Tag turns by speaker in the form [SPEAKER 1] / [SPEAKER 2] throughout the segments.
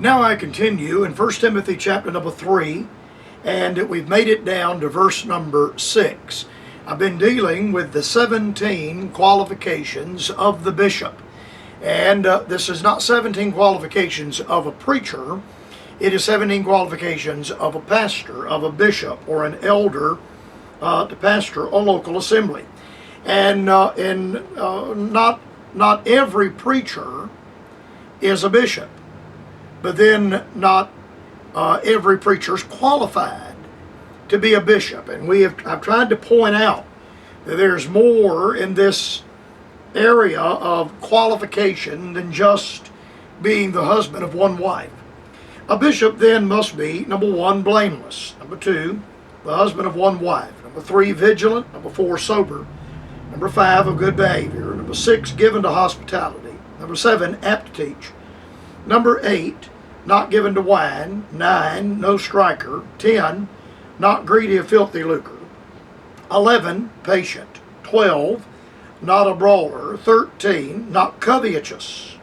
[SPEAKER 1] Now I continue in 1 Timothy chapter number 3, and we've made it down to verse number 6. I've been dealing with the 17 qualifications of the bishop. And this is not 17 qualifications of a preacher. It is 17 qualifications of a pastor, of a bishop, or an elder to pastor a local assembly. And not every preacher is a bishop. But then not every preacher is qualified to be a bishop. And I've tried to point out that there's more in this area of qualification than just being the husband of one wife. A bishop then must be, number 1, blameless. Number 2, the husband of one wife. Number 3, vigilant. Number 4, sober. Number 5, of good behavior. Number 6, given to hospitality. Number 7, apt to teach. Number 8, not given to wine. 9, no striker. 10, not greedy of filthy lucre. 11, patient. 12, not a brawler. 13, not covetous.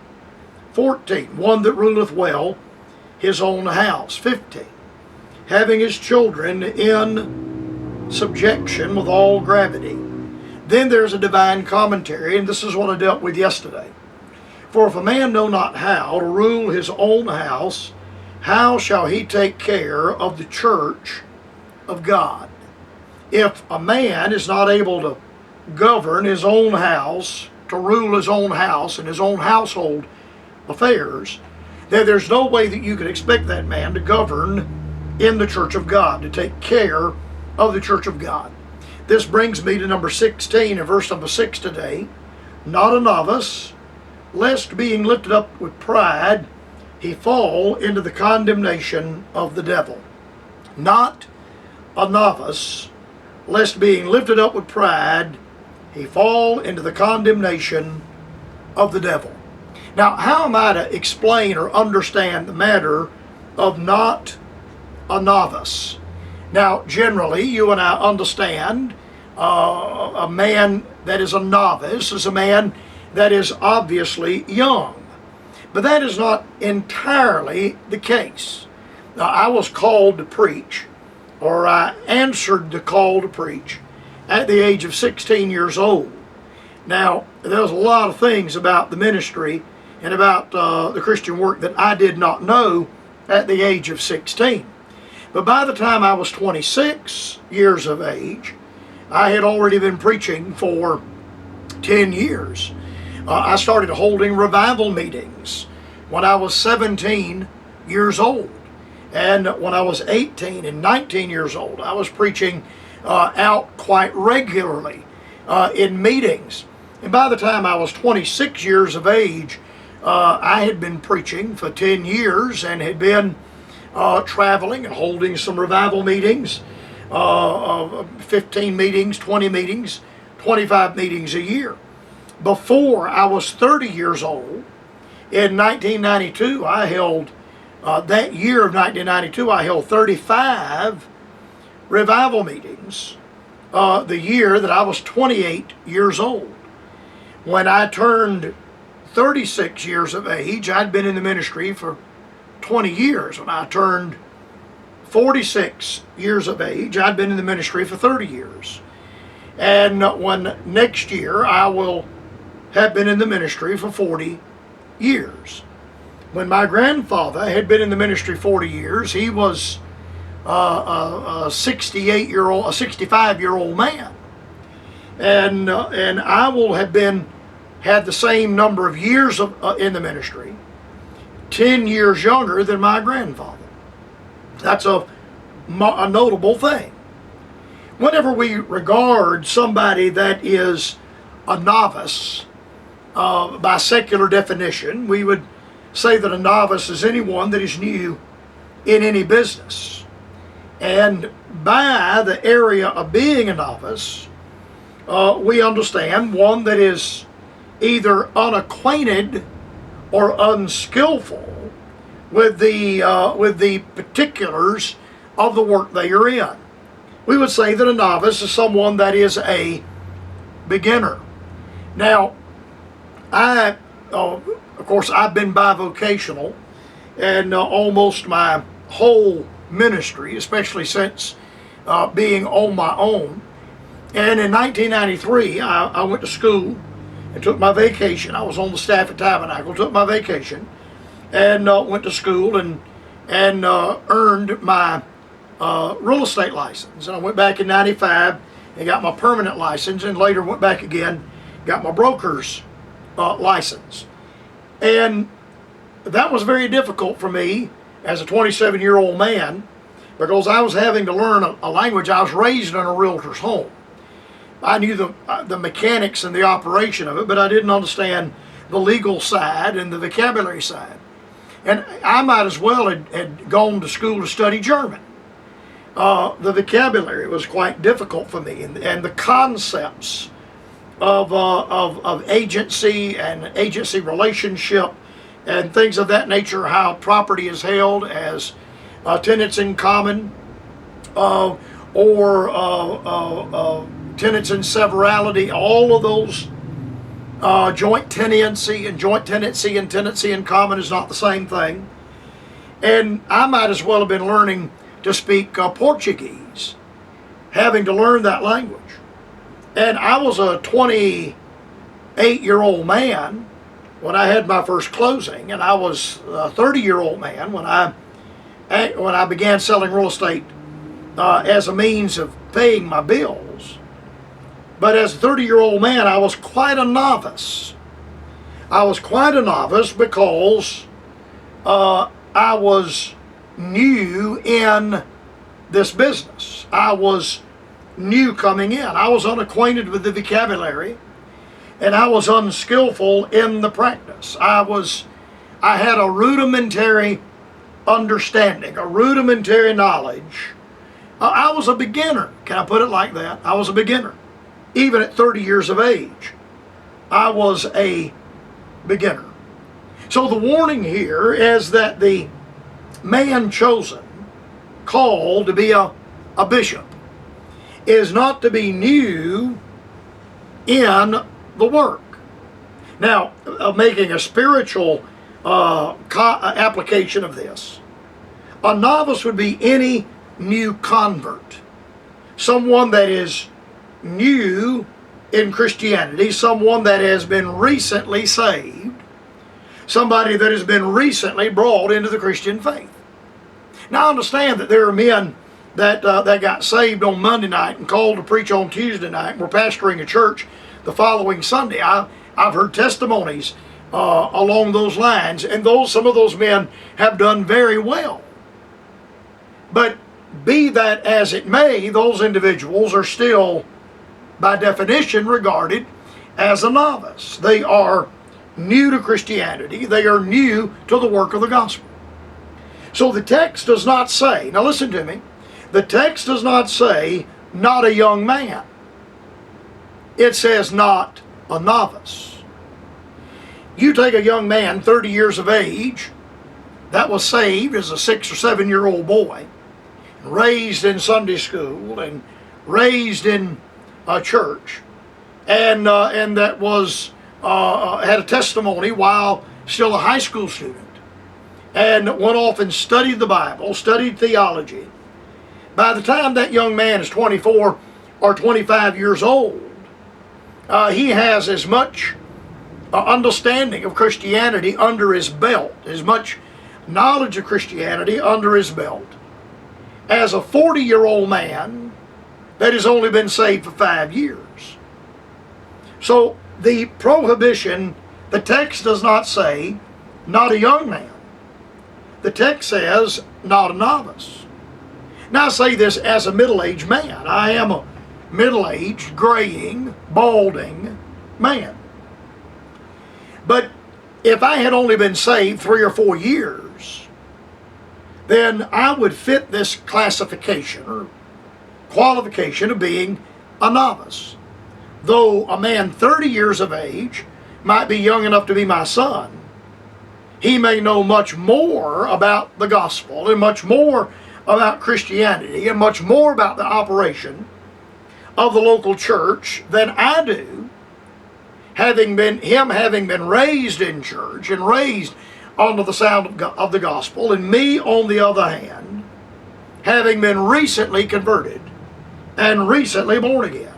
[SPEAKER 1] 14, one that ruleth well his own house. 15, having his children in subjection with all gravity. Then there's a divine commentary, and this is what I dealt with yesterday. For if a man know not how to rule his own house, how shall he take care of the church of God? If a man is not able to govern his own house, to rule his own house and his own household affairs, then there's no way that you can expect that man to govern in the church of God, to take care of the church of God. This brings me to number 16 and verse number 6 today. Not a novice, lest being lifted up with pride, he fall into the condemnation of the devil. Not a novice, lest being lifted up with pride, he fall into the condemnation of the devil. Now, how am I to explain or understand the matter of not a novice? Now, generally, you and I understand a man that is a novice is a man that is obviously young. But that is not entirely the case. Now, I was called to preach, or I answered the call to preach, at the age of 16 years old. Now, there's a lot of things about the ministry and about the Christian work that I did not know at the age of 16. But by the time I was 26 years of age, I had already been preaching for 10 years. I started holding revival meetings when I was 17 years old. And when I was 18 and 19 years old, I was preaching out quite regularly in meetings. And by the time I was 26 years of age, I had been preaching for 10 years and had been traveling and holding some revival meetings, 15 meetings, 20 meetings, 25 meetings a year. Before I was 30 years old, in 1992, I held, that year of 1992, I held 35 revival meetings the year that I was 28 years old. When I turned 36 years of age, I'd been in the ministry for 20 years. When I turned 46 years of age, I'd been in the ministry for 30 years. And when next year, I will have been in the ministry for 40 years. When my grandfather had been in the ministry 40 years, he was a 65-year-old man. And I will have had the same number of years in the ministry, 10 years younger than my grandfather. That's a notable thing. Whenever we regard somebody that is a novice, by secular definition, we would say that a novice is anyone that is new in any business. And by the area of being a novice, we understand one that is either unacquainted or unskillful with the particulars of the work they are in. We would say that a novice is someone that is a beginner. Now, of course, I've been bivocational, and almost my whole ministry, especially since being on my own. And in 1993, I went to school and took my vacation. I was on the staff at Tabernacle, took my vacation, and went to school and earned my real estate license. And I went back in 95 and got my permanent license, and later went back again, got my broker's license. And that was very difficult for me as a 27-year-old man, because I was having to learn a language. I was raised in a realtor's home. I knew the mechanics and the operation of it, but I didn't understand the legal side and the vocabulary side. And I might as well had gone to school to study German. The vocabulary was quite difficult for me, and the concepts of agency and agency relationship and things of that nature, how property is held as tenants in common or tenants in severality, all of those joint tenancy and tenancy in common is not the same thing. And I might as well have been learning to speak Portuguese, having to learn that language. And I was a 28-year-old man when I had my first closing, and I was a 30-year-old man when I began selling real estate as a means of paying my bills. But as a 30-year-old man, I was quite a novice. I was quite a novice because I was new in this business. I was new coming in. I was unacquainted with the vocabulary, and I was unskillful in the practice. I had a rudimentary understanding, a rudimentary knowledge. I was a beginner. Can I put it like that? I was a beginner. Even at 30 years of age, I was a beginner. So the warning here is that the man chosen, called to be a bishop, is not to be new in the work. Now, making a spiritual application of this, a novice would be any new convert, someone that is new in Christianity, someone that has been recently saved, somebody that has been recently brought into the Christian faith. Now, I understand that there are men that got saved on Monday night and called to preach on Tuesday night and were pastoring a church the following Sunday. I've heard testimonies along those lines, and some of those men have done very well. But be that as it may, those individuals are still, by definition, regarded as a novice. They are new to Christianity. They are new to the work of the gospel. So the text does not say, now listen to me, the text does not say, not a young man. It says, not a novice. You take a young man, 30 years of age, that was saved as a 6 or 7-year-old boy, raised in Sunday school and raised in a church, and that was had a testimony while still a high school student, and went off and studied the Bible, studied theology. By the time that young man is 24 or 25 years old, he has as much understanding of Christianity under his belt, as much knowledge of Christianity under his belt, as a 40-year-old man that has only been saved for 5 years. So the prohibition, the text does not say, not a young man. The text says, not a novice. Now I say this as a middle-aged man. I am a middle-aged, graying, balding man. But if I had only been saved 3 or 4 years, then I would fit this classification or qualification of being a novice. Though a man 30 years of age might be young enough to be my son, he may know much more about the gospel and much more about Christianity and much more about the operation of the local church than I do, having been raised in church and raised under the sound of the gospel, and me, on the other hand, having been recently converted and recently born again,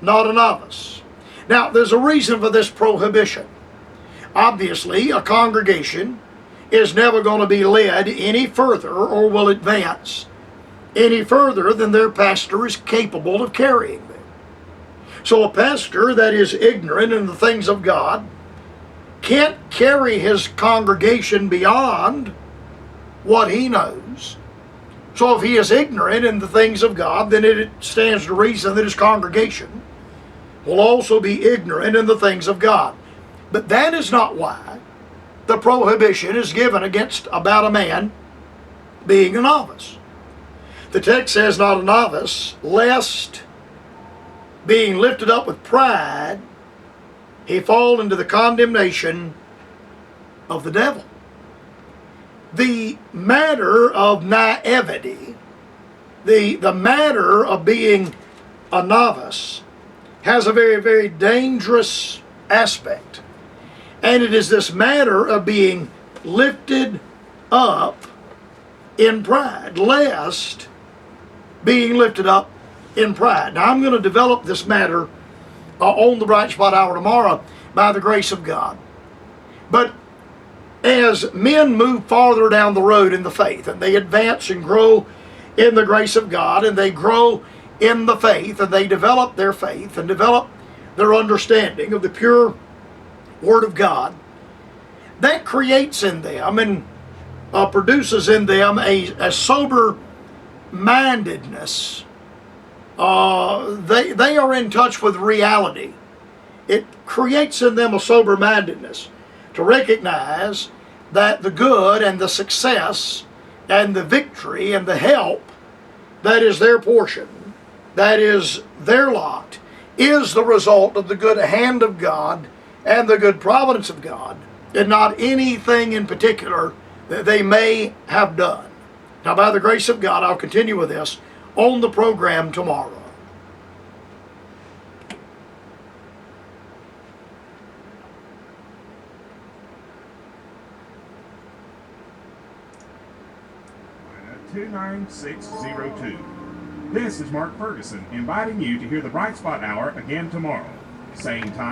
[SPEAKER 1] not a novice. Now, there's a reason for this prohibition. Obviously, a congregation is never going to be led any further or will advance any further than their pastor is capable of carrying them. So a pastor that is ignorant in the things of God can't carry his congregation beyond what he knows. So if he is ignorant in the things of God, then it stands to reason that his congregation will also be ignorant in the things of God. But that is not why the prohibition is given about a man being a novice. The text says, not a novice, lest being lifted up with pride, he fall into the condemnation of the devil. The matter of naivety, the matter of being a novice, has a very, very dangerous aspect. And it is this matter of being lifted up in pride, lest being lifted up in pride. Now, I'm going to develop this matter on the Bright Spot Hour tomorrow by the grace of God. But as men move farther down the road in the faith, and they advance and grow in the grace of God, and they grow in the faith, and they develop their faith and develop their understanding of the pure Word of God, that creates in them and produces in them a sober mindedness. They are in touch with reality. It creates in them a sober mindedness to recognize that the good and the success and the victory and the help that is their portion, that is their lot, is the result of the good hand of God and the good providence of God, and not anything in particular that they may have done. Now, by the grace of God, I'll continue with this on the program tomorrow.
[SPEAKER 2] $29602. This is Mark Ferguson inviting you to hear the Bright Spot Hour again tomorrow. Same time.